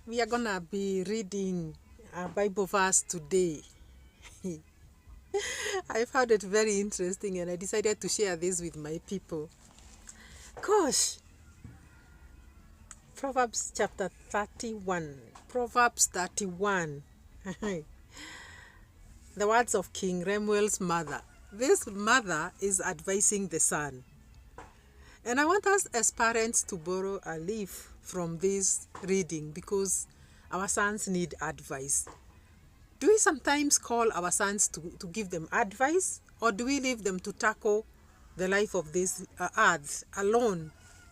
We are gonna be reading a Bible verse today. I found it very interesting and I decided to share this with my people. Gosh, Proverbs chapter 31. Proverbs 31. The words of King Lemuel's mother. This mother is advising the son. And I want us as parents to borrow a leaf from this reading because our sons need advice. Do we sometimes call our sons to give them advice, or do we leave them to tackle the life of this earth alone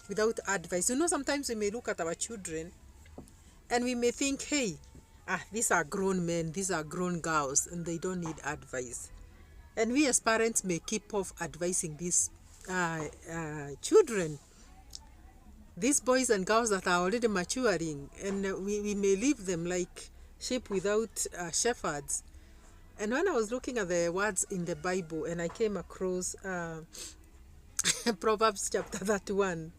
without advice? You know, sometimes we may look at our children and we may think, hey, these are grown men, these are grown girls, and they don't need advice. And we as parents may keep off advising these children, these boys and girls that are already maturing, and we may leave them like sheep without shepherds. And when I was looking at the words in the Bible and I came across Proverbs chapter 31,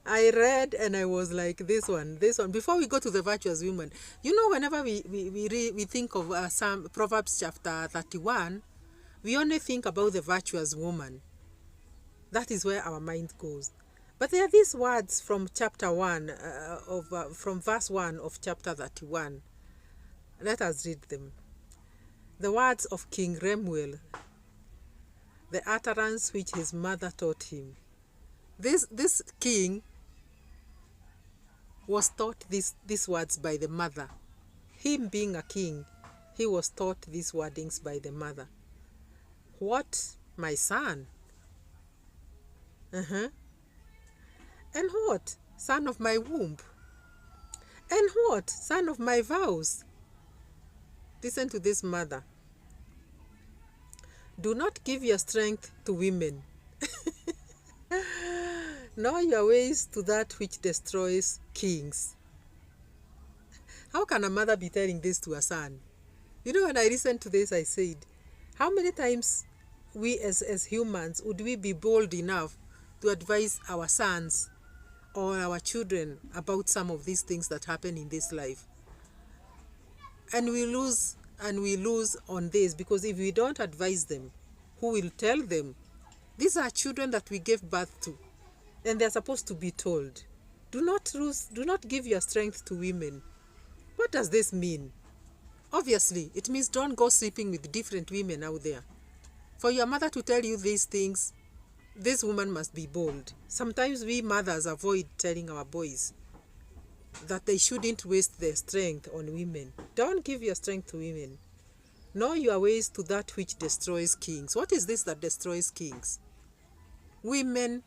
I read and I was like, this one. Before we go to the virtuous woman, you know, whenever we think of some Proverbs chapter 31, we only think about the virtuous woman. That is where our mind goes. But there are these words from chapter 1, from verse 1 of chapter 31. Let us read them. The words of King Lemuel, the utterance which his mother taught him. This king was taught these words by the mother. Him being a king, he was taught these wordings by the mother. What, my son? And what, son of my womb? And what, son of my vows? Listen to this mother. Do not give your strength to women, nor your ways to that which destroys kings. How can a mother be telling this to a son? You know, when I listened to this, I said, how many times we as humans would we be bold enough to advise our sons or our children about some of these things that happen in this life? And we lose on this, because if we don't advise them, who will tell them? These are children that we gave birth to, and they're supposed to be told, do not give your strength to women. What does this mean? Obviously, it means don't go sleeping with different women out there. For your mother to tell you these things, this woman must be bold. Sometimes we mothers avoid telling our boys that they shouldn't waste their strength on women. Don't give your strength to women. Know your ways to that which destroys kings. What is this that destroys kings? Women,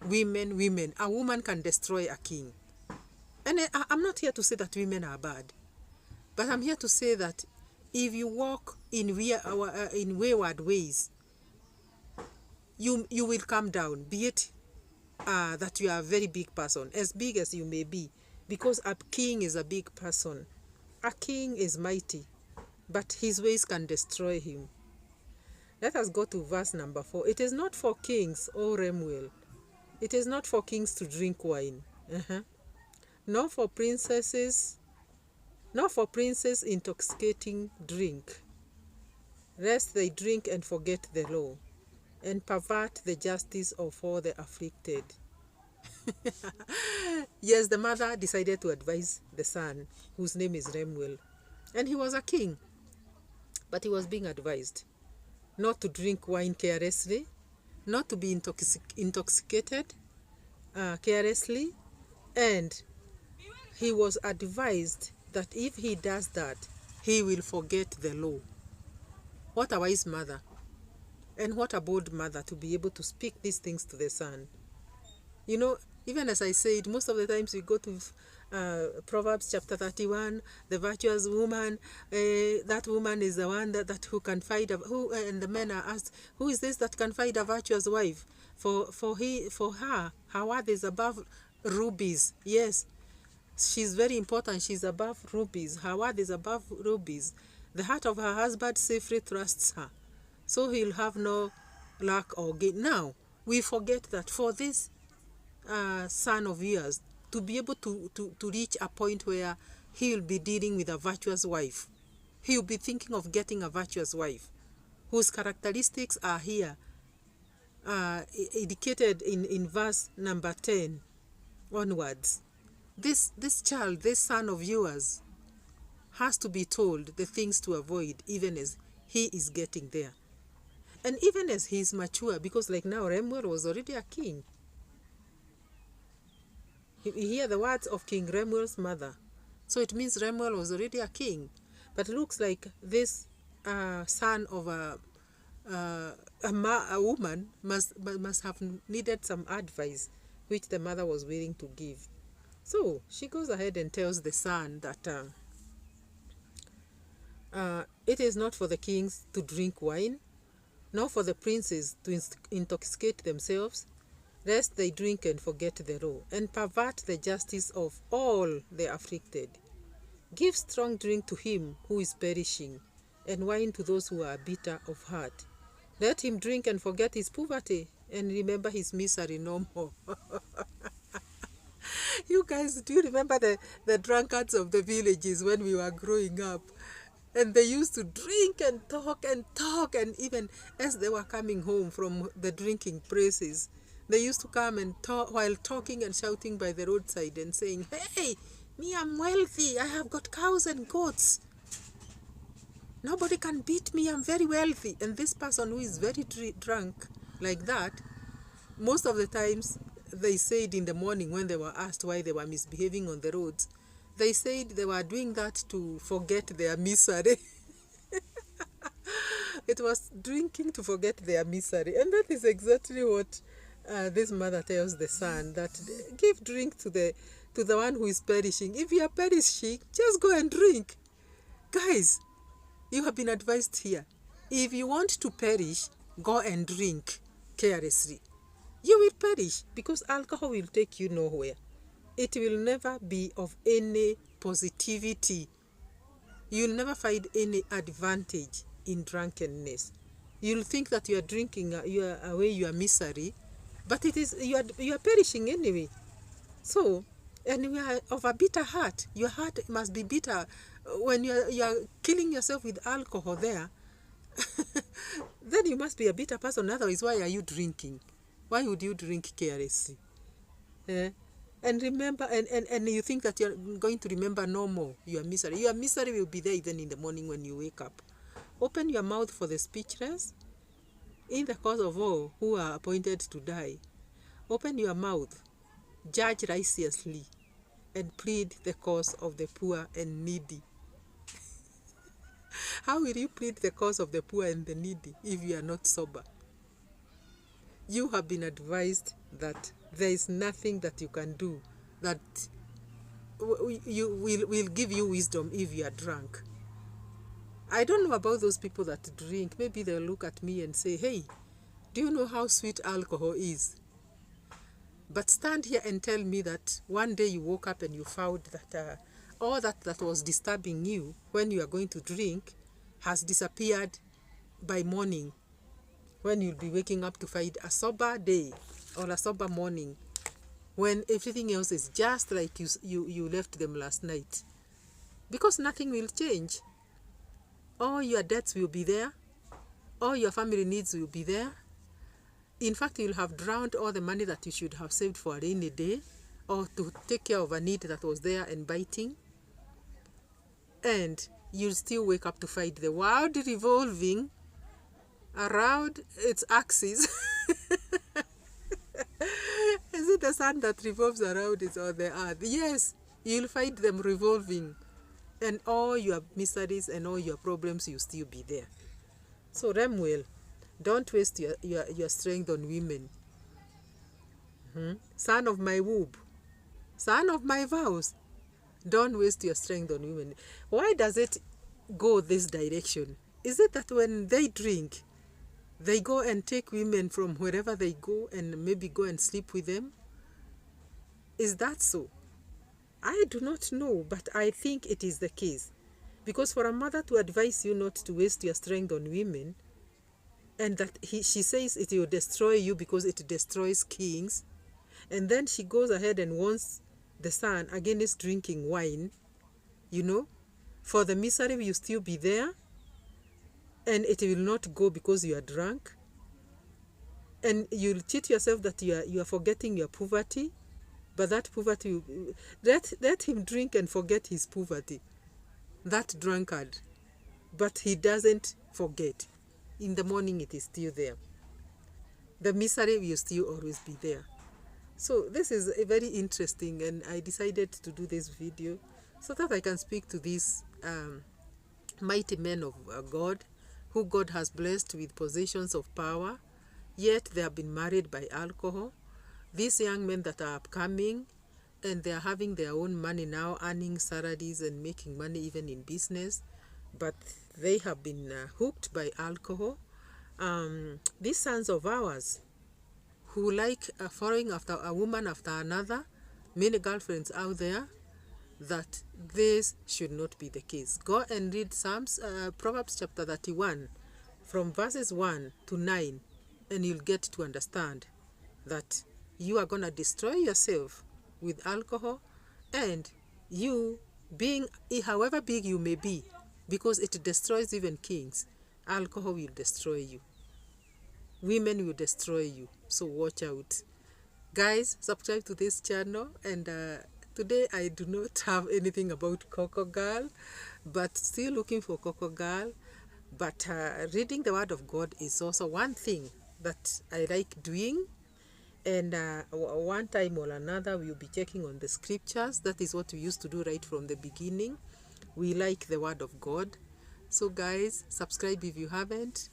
women, women. A woman can destroy a king. And I'm not here to say that women are bad, but I'm here to say that if you walk in wayward ways, you will come down, be it that you are a very big person, as big as you may be, because a king is a big person. A king is mighty, but his ways can destroy him. Let us go to verse number 4. It is not for kings, O Lemuel. It is not for kings to drink wine, nor for princes intoxicating drink, lest they drink and forget the law, and pervert the justice of all the afflicted. Yes, the mother decided to advise the son, whose name is Lemuel. And he was a king, but he was being advised not to drink wine carelessly, not to be intoxicated carelessly, and he was advised that if he does that, he will forget the law. What a wise mother, and what a bold mother to be able to speak these things to the son. You know, even as I said, most of the times we go to Proverbs chapter 31, the virtuous woman, that woman is the one that who can find and the men are asked, who is this that can find a virtuous wife? For her worth is above rubies. Yes, she's very important. She's above rubies. Her worth is above rubies. The heart of her husband safely trusts her, so he'll have no lack or gain. Now, we forget that for this son of yours to be able to reach a point where he will be dealing with a virtuous wife. He will be thinking of getting a virtuous wife whose characteristics are here indicated in verse number 10 onwards. This child, this son of yours, has to be told the things to avoid even as he is getting there. And even as he is mature, because like now Lemuel was already a king. You hear the words of King Lemuel's mother. So it means Lemuel was already a king. But it looks like this son of a woman must have needed some advice, which the mother was willing to give. So she goes ahead and tells the son that it is not for the kings to drink wine, nor for the princes to intoxicate themselves, lest they drink and forget the law, and pervert the justice of all the afflicted. Give strong drink to him who is perishing, and wine to those who are bitter of heart. Let him drink and forget his poverty, and remember his misery no more. You guys, do you remember the drunkards of the villages when we were growing up? And they used to drink and talk, and even as they were coming home from the drinking places, they used to come and talk while talking and shouting by the roadside and saying, "Hey, me, I'm wealthy. I have got cows and goats. Nobody can beat me. I'm very wealthy." And this person who is very drunk like that, most of the times they said in the morning when they were asked why they were misbehaving on the roads, they said they were doing that to forget their misery. It was drinking to forget their misery. And that is exactly what this mother tells the son, that give drink to the one who is perishing. If you are perishing, just go and drink. Guys, you have been advised here. If you want to perish, go and drink carelessly. You will perish because alcohol will take you nowhere. It will never be of any positivity. You'll never find any advantage in drunkenness. You'll think that you are drinking away your misery, but it is you are perishing anyway. So, and you are of a bitter heart. Your heart must be bitter when you are killing yourself with alcohol there. Then you must be a bitter person. Otherwise, why are you drinking? Why would you drink carelessly? And remember, and you think that you're going to remember no more your misery. Your misery will be there even in the morning when you wake up. Open your mouth for the speechless in the cause of all who are appointed to die. Open your mouth, judge righteously, and plead the cause of the poor and needy. How will you plead the cause of the poor and the needy if you are not sober? You have been advised that there is nothing that you can do that will give you wisdom if you are drunk. I don't know about those people that drink. Maybe they'll look at me and say, "Hey, do you know how sweet alcohol is?" But stand here and tell me that one day you woke up and you found that all that was disturbing you when you are going to drink has disappeared by morning, when you'll be waking up to find a sober day or a sober morning, when everything else is just like you left them last night. Because nothing will change. All your debts will be there. All your family needs will be there. In fact, you'll have drowned all the money that you should have saved for a rainy day or to take care of a need that was there and biting. And you'll still wake up to find the world revolving around its axis. Is it the sun that revolves around it or the earth? Yes, you'll find them revolving. And all your miseries and all your problems will still be there. So Lemuel, don't waste your strength on women. Son of my womb, son of my vows, don't waste your strength on women. Why does it go this direction? Is it that when they drink, they go and take women from wherever they go and maybe go and sleep with them? Is that so? I do not know, but I think it is the case. Because for a mother to advise you not to waste your strength on women, and that she says it will destroy you because it destroys kings, and then she goes ahead and warns the son against drinking wine, you know, for the misery will still be there, and it will not go because you are drunk, and you'll cheat yourself that you are forgetting your poverty, but that poverty, let him drink and forget his poverty, that drunkard, but he doesn't forget. In the morning it is still there. The misery will still always be there. So this is a very interesting, and I decided to do this video so that I can speak to these mighty men of God, who God has blessed with positions of power, yet they have been married by alcohol. These young men that are upcoming, and they are having their own money now, earning salaries and making money even in business, but they have been hooked by alcohol. These sons of ours who like following after a woman after another, many girlfriends out there, that this should not be the case. Go and read Proverbs chapter 31 from verses 1 to 9, and you'll get to understand that you are going to destroy yourself with alcohol, and you being, however big you may be, because it destroys even kings, alcohol will destroy you. Women will destroy you. So watch out. Guys, subscribe to this channel, and today I do not have anything about Coco Girl, but still looking for Coco Girl. But reading the Word of God is also one thing that I like doing, and one time or another we'll be checking on the scriptures. That is what we used to do right from the beginning. We like the Word of God. So guys, subscribe if you haven't.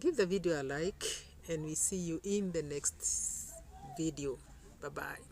Give the video a like, and we see you in the next video. Bye bye.